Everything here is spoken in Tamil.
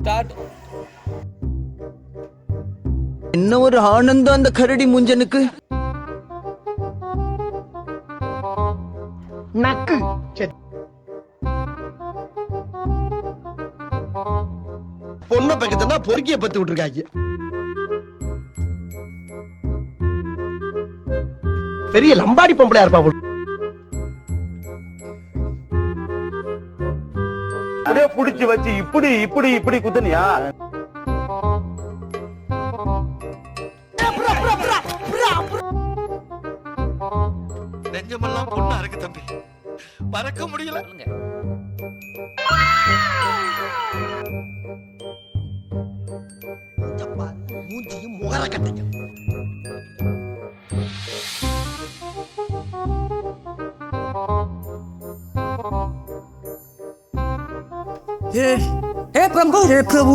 ஸ்டார்ட். என்ன ஒரு ஆனந்தம் அந்த கரடி முஞ்சனுக்கு. நக்கு பொண்ண பக்கத்துல பொறுக்கிய பத்து விட்டுருக்காங்க. பெரிய லம்பாடி பொம்பளையா இருப்பா போல. அதே புடிச்சு வச்சு இப்படி இப்படி இப்படி குத்துனியா? நெஞ்சமெல்லாம் பொண்ணா இருக்கு தம்பி, பறக்க முடியல. மூஞ்சியும் முகர கட்டைங்க. हे प्रभु